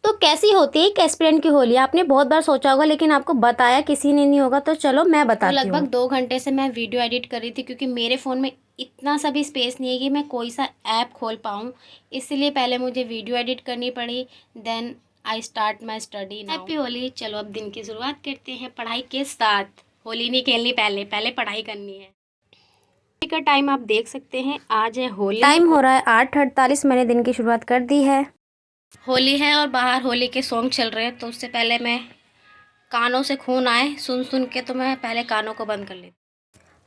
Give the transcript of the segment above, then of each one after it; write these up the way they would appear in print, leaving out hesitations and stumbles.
तो कैसी होती है एक एस्पिरेंट की होली? आपने बहुत बार सोचा होगा लेकिन आपको बताया किसी ने नहीं होगा, तो चलो मैं बताती हूँ। लगभग 2 घंटे से मैं वीडियो एडिट कर रही थी क्योंकि मेरे फ़ोन में इतना सा भी स्पेस नहीं है कि मैं कोई सा ऐप खोल पाऊँ, इसलिए पहले मुझे वीडियो एडिट करनी पड़ी। Then I start my study. Happy Holi. चलो अब दिन की शुरुआत करते हैं पढ़ाई के साथ। होली नहीं खेलनी, पहले पढ़ाई करनी है। होली का टाइम आप देख सकते हैं, आज है होली। टाइम हो रहा है 8:48। मैंने दिन की शुरुआत कर दी है। होली है और बाहर होली के सॉन्ग चल रहे हैं, तो उससे पहले मैं कानों से खून आए सुन सुन के, तो मैं पहले कानों को बंद कर लेती।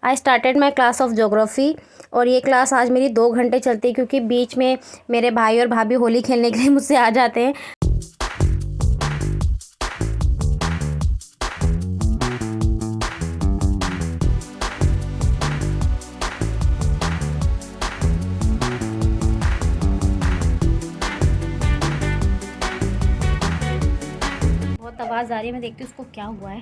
I started my class of geography और ये क्लास आज मेरी 2 घंटे चलती है क्योंकि बीच में मेरे भाई और भाभी होली खेलने के लिए मुझसे आ जाते हैं। बहुत आवाज़ आ रही है, मैं देखती हूँ उसको क्या हुआ है।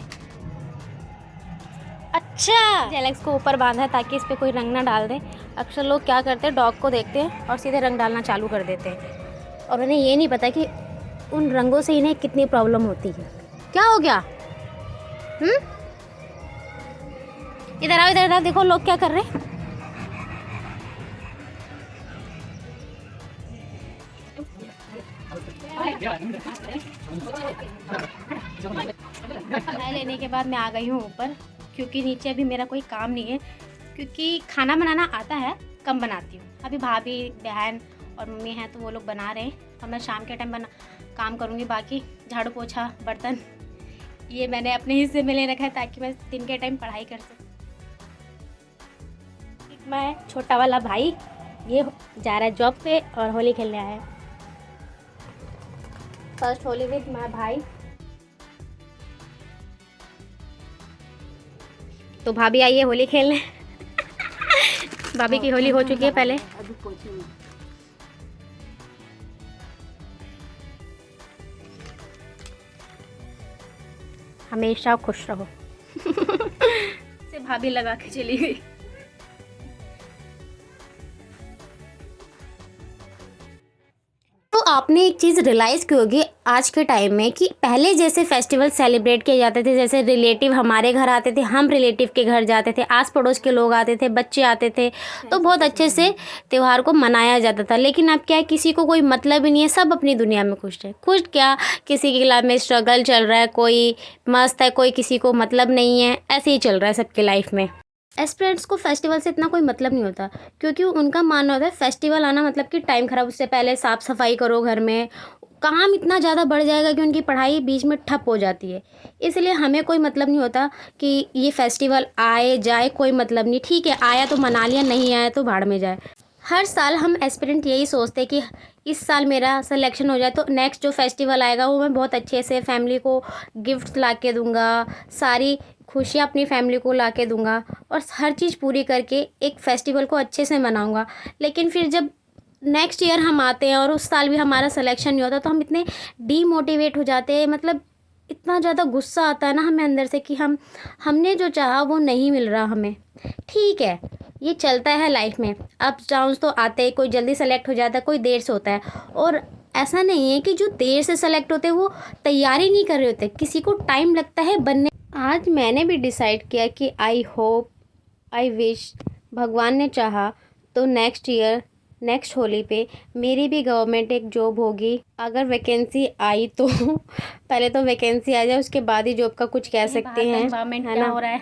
अच्छा, एलेक्स को ऊपर बांधा है ताकि इस पर कोई रंग ना डाल दे। अक्सर लोग क्या करते हैं, डॉग को देखते हैं और सीधे रंग डालना चालू कर देते हैं और उन्हें ये नहीं पता कि उन रंगों से इन्हें कितनी प्रॉब्लम होती है। क्या हो गया? इधर आओ, इधर आओ, देखो लोग क्या कर रहे हैं। चाय लेने के बाद मैं आ गई हूँ ऊपर, क्योंकि नीचे अभी मेरा कोई काम नहीं है, क्योंकि खाना बनाना आता है, कम बनाती हूँ। अभी भाभी, बहन और मम्मी हैं तो वो लोग बना रहे हैं और मैं शाम के टाइम काम करूँगी। बाकी झाड़ू पोछा बर्तन ये मैंने अपने हिस्से में ले रखा है ताकि मैं दिन के टाइम पढ़ाई कर सकूँ। मैं छोटा वाला भाई ये जा रहा है जॉब पे और होली खेलने आया है। फर्स्ट होली विद माय भाई। तो भाभी आई है होली खेलने। भाभी की होली हो चुकी है पहले। हमेशा खुश रहो। से भाभी लगा के चली गई। तो आपने एक चीज़ रियलाइज़ की होगी आज के टाइम में कि पहले जैसे फेस्टिवल सेलिब्रेट किए जाते थे, जैसे रिलेटिव हमारे घर आते थे, हम रिलेटिव के घर जाते थे, आस पड़ोस के लोग आते थे, बच्चे आते थे, तो बहुत अच्छे से त्यौहार को मनाया जाता था। लेकिन अब क्या है, किसी को कोई मतलब ही नहीं है, सब अपनी दुनिया में खुश है। खुश क्या, किसी की लाइफ में स्ट्रगल चल रहा है, कोई मस्त है, कोई किसी को मतलब नहीं है, ऐसे ही चल रहा है सबकी लाइफ में। एस्पिरेंट्स को फेस्टिवल से इतना कोई मतलब नहीं होता क्योंकि उनका मानना होता है फेस्टिवल आना मतलब कि टाइम ख़राब, उससे पहले साफ़ सफाई करो घर में, काम इतना ज़्यादा बढ़ जाएगा कि उनकी पढ़ाई बीच में ठप हो जाती है। इसलिए हमें कोई मतलब नहीं होता कि ये फेस्टिवल आए जाए, कोई मतलब नहीं। ठीक है, आया तो मना लिया, नहीं आया तो भाड़ में जाए। हर साल हम एस्पिरेंट यही सोचते हैं कि इस साल मेरा सिलेक्शन हो जाए तो नेक्स्ट जो फेस्टिवल आएगा वो मैं बहुत अच्छे से फैमिली को गिफ्ट्स ला के दूँगा, सारी खुशियाँ अपनी फैमिली को ला के दूँगा और हर चीज़ पूरी करके एक फ़ेस्टिवल को अच्छे से मनाऊँगा। लेकिन फिर जब नेक्स्ट ईयर हम आते हैं और उस साल भी हमारा सिलेक्शन नहीं होता तो हम इतने डीमोटिवेट हो जाते हैं, मतलब इतना ज़्यादा गुस्सा आता है ना हमें अंदर से कि हमने जो चाहा वो नहीं मिल रहा हमें। ठीक है, ये चलता है लाइफ में, अप्स डाउन्स तो आते हैं, कोई जल्दी सेलेक्ट हो जाता है, कोई देर से होता है। और ऐसा नहीं है कि जो देर से सेलेक्ट होते हैं वो तैयारी नहीं कर रहे होते, किसी को टाइम लगता है बनने। आज मैंने भी डिसाइड किया कि आई होप, आई विश, भगवान ने चाहा तो नेक्स्ट ईयर, नेक्स्ट होली पे मेरी भी गवर्नमेंट एक जॉब होगी। अगर वैकेंसी आई तो पहले तो वैकेंसी आ जाए, उसके बाद ही जॉब का कुछ कह सकते हैं, है ना। हो रहा है।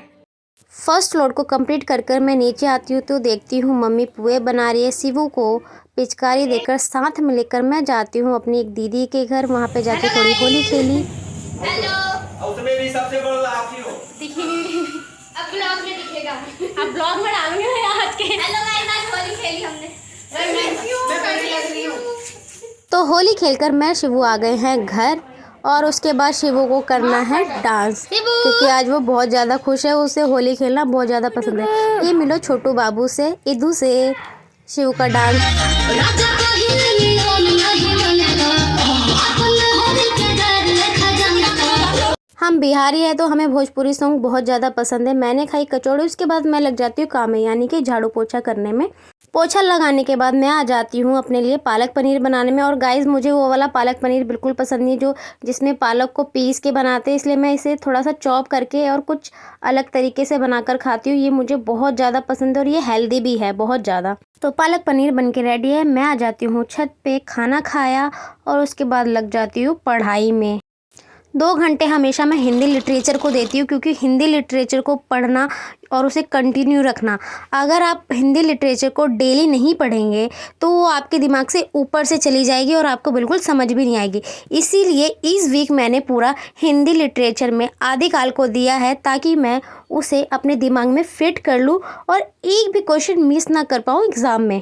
फर्स्ट फ्लोर को कंप्लीट कर मैं नीचे आती हूँ तो देखती हूँ मम्मी पुए बना रही है। शिवू को पिचकारी देकर साथ में लेकर मैं जाती हूँ अपनी एक दीदी के घर, वहाँ पे जाके थोड़ी होली खेली। उसमें भी सबसे बड़ा आप ही हो। दिखी नहीं, अब ब्लॉग में दिखेगा, अब ब्लॉग में डालूंगे आज के। हेलो गाइस, आज होली खेली हमने। मैं पहले लग रही हूँ। तो होली खेलकर मैं शिवू आ गए हैं घर और उसके बाद शिवू को करना है डांस, क्योंकि आज वो बहुत ज़्यादा खुश है, उसे होली खेलना बहुत ज़्यादा पसंद है। ये मिलो छोटू बाबू से, इदू से शिवू का डांस। हम बिहारी है तो हमें भोजपुरी सॉन्ग बहुत ज़्यादा पसंद है। मैंने खाई कचौड़ी, उसके बाद मैं लग जाती हूँ काम में, यानी कि झाड़ू पोछा करने में। पोछा लगाने के बाद मैं आ जाती हूँ अपने लिए पालक पनीर बनाने में। और गाइस मुझे वो वाला पालक पनीर बिल्कुल पसंद नहीं जो जिसमें पालक को पीस के बनाते हैं, इसलिए मैं इसे थोड़ा सा चॉप करके और कुछ अलग तरीके से बनाकर खाती हूँ। ये मुझे बहुत ज़्यादा पसंद है और ये हेल्दी भी है बहुत ज़्यादा। तो पालक पनीर बन के रेडी है। मैं आ जाती हूँ छत पे, खाना खाया और उसके बाद लग जाती हूँ पढ़ाई में। 2 घंटे हमेशा मैं हिंदी लिटरेचर को देती हूँ, क्योंकि हिंदी लिटरेचर को पढ़ना और उसे कंटिन्यू रखना, अगर आप हिंदी लिटरेचर को डेली नहीं पढ़ेंगे तो वो आपके दिमाग से ऊपर से चली जाएगी और आपको बिल्कुल समझ भी नहीं आएगी। इसीलिए इस वीक मैंने पूरा हिंदी लिटरेचर में आदिकाल को दिया है, ताकि मैं उसे अपने दिमाग में फिट कर लूँ और एक भी क्वेश्चन मिस ना कर पाऊँ एग्ज़ाम में।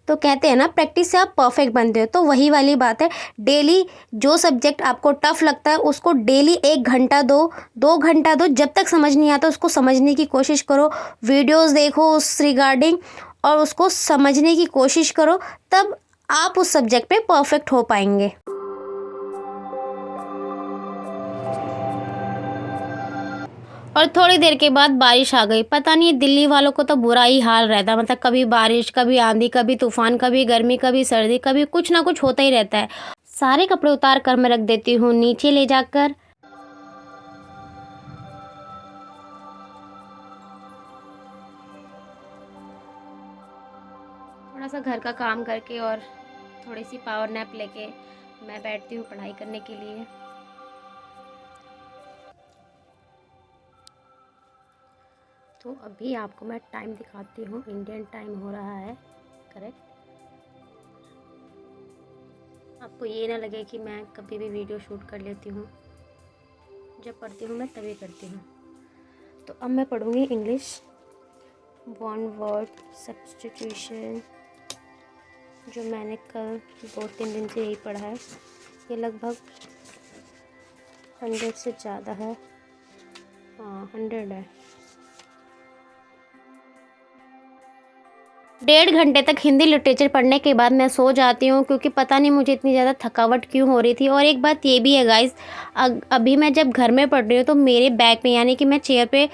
तो कहते हैं ना, प्रैक्टिस से आप परफेक्ट बनते हो, तो वही वाली बात है। डेली जो सब्जेक्ट आपको टफ लगता है उसको डेली 1 घंटा दो, 2 घंटा दो, जब तक समझ नहीं आता उसको समझने की कोशिश करो। वीडियोस देखो उस रिगार्डिंग और उसको समझने की कोशिश करो, तब आप उस सब्जेक्ट पे परफेक्ट हो पाएंगे। और थोड़ी देर के बाद बारिश आ गई। पता नहीं दिल्ली वालों को तो बुरा ही हाल रहता, मतलब कभी बारिश, कभी आंधी, कभी तूफान, कभी गर्मी, कभी सर्दी, कभी कुछ ना कुछ होता ही रहता है। सारे कपड़े उतार कर मैं रख देती हूँ नीचे ले जाकर। थोड़ा सा घर का काम करके और थोड़ी सी पावर नैप लेके मैं बैठती हूँ पढ़ाई करने के लिए। तो अभी आपको मैं टाइम दिखाती हूँ, इंडियन टाइम हो रहा है करेक्ट। आपको ये ना लगे कि मैं कभी भी वीडियो शूट कर लेती हूँ, जब पढ़ती हूँ मैं तभी करती हूँ। तो अब मैं पढ़ूँगी इंग्लिश 1 वर्ड सब्स्टिट्यूशन, जो मैंने कल 2-3 दिन से यही पढ़ा है। ये लगभग 100 से ज़्यादा है, हाँ 100 है। 1.5 घंटे तक हिंदी लिटरेचर पढ़ने के बाद मैं सो जाती हूँ, क्योंकि पता नहीं मुझे इतनी ज़्यादा थकावट क्यों हो रही थी। और एक बात ये भी है गाइस, अभी मैं जब घर में पढ़ रही हूँ तो मेरे बैग में, यानी कि मैं चेयर पे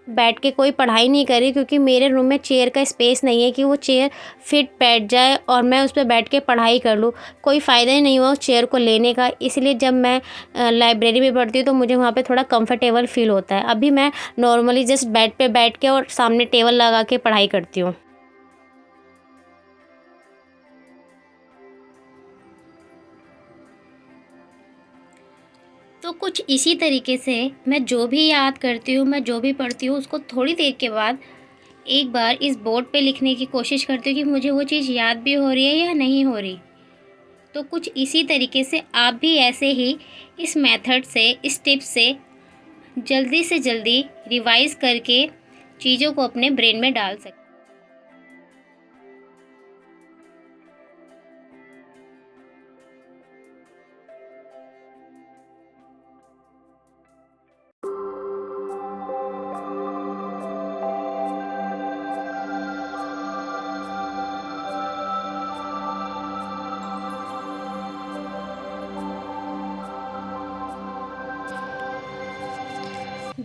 बैठ के कोई पढ़ाई नहीं कर रही, क्योंकि मेरे रूम में चेयर का स्पेस नहीं है कि वो चेयर फिट बैठ जाए और मैं उस पर बैठ के पढ़ाई कर लूँ। कोई फ़ायदा ही नहीं हुआ उस चेयर को लेने का। इसलिए जब मैं लाइब्रेरी में पढ़ती हूँ तो मुझे वहाँ पे थोड़ा कंफर्टेबल फील होता है। अभी मैं नॉर्मली जस्ट बेड पे बैठ के और सामने टेबल लगा के पढ़ाई करती हूँ। तो कुछ इसी तरीके से मैं जो भी याद करती हूँ, मैं जो भी पढ़ती हूँ, उसको थोड़ी देर के बाद एक बार इस बोर्ड पे लिखने की कोशिश करती हूँ कि मुझे वो चीज़ याद भी हो रही है या नहीं हो रही। तो कुछ इसी तरीके से आप भी ऐसे ही इस मेथड से, इस टिप से जल्दी रिवाइज़ करके चीज़ों को अपने ब्रेन में डाल सकते।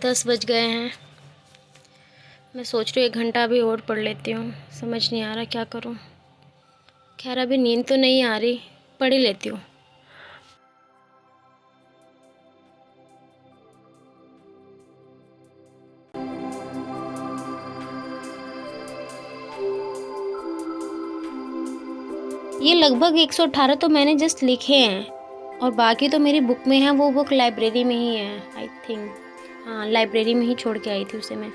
दस बज गए हैं। मैं सोच रही हूँ 1 घंटा अभी और पढ़ लेती हूँ, समझ नहीं आ रहा क्या करूँ। खैर अभी नींद तो नहीं आ रही, पढ़ ही लेती हूँ। ये लगभग 118 तो मैंने जस्ट लिखे हैं, और बाकी तो मेरी बुक में है। वो बुक लाइब्रेरी में ही है आई थिंक, हाँ लाइब्रेरी में ही छोड़ के आई थी उसे मैं।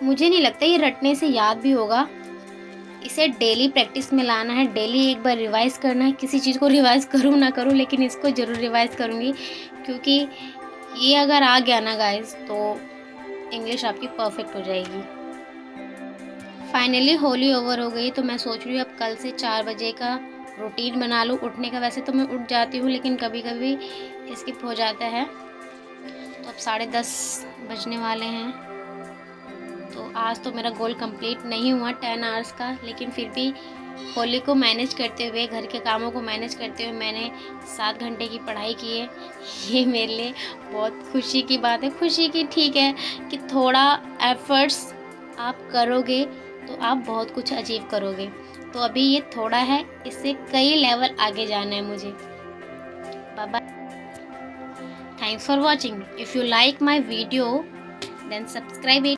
मुझे नहीं लगता ये रटने से याद भी होगा। इसे डेली प्रैक्टिस में लाना है, डेली एक बार रिवाइज़ करना है। किसी चीज़ को रिवाइज़ करूँ ना करूँ, लेकिन इसको ज़रूर रिवाइज़ करूँगी, क्योंकि ये अगर आ गया ना गाइस तो इंग्लिश आपकी परफेक्ट हो जाएगी। फाइनली होली ओवर हो गई, तो मैं सोच रही हूँ अब कल से 4 बजे का रूटीन बना लूँ उठने का। वैसे तो मैं उठ जाती हूँ, लेकिन कभी कभी स्किप हो जाता है। तो अब 10:30 बजने वाले हैं। तो आज तो मेरा गोल कंप्लीट नहीं हुआ 10 आवर्स का, लेकिन फिर भी होली को मैनेज करते हुए, घर के कामों को मैनेज करते हुए मैंने 7 घंटे की पढ़ाई की है। ये मेरे लिए बहुत खुशी की बात है। खुशी की ठीक है कि थोड़ा एफर्ट्स आप करोगे तो आप बहुत कुछ अचीव करोगे। तो अभी ये थोड़ा है, इससे कई लेवल आगे जाना है मुझे। Bye bye, thanks for watching. If you like my video then subscribe it.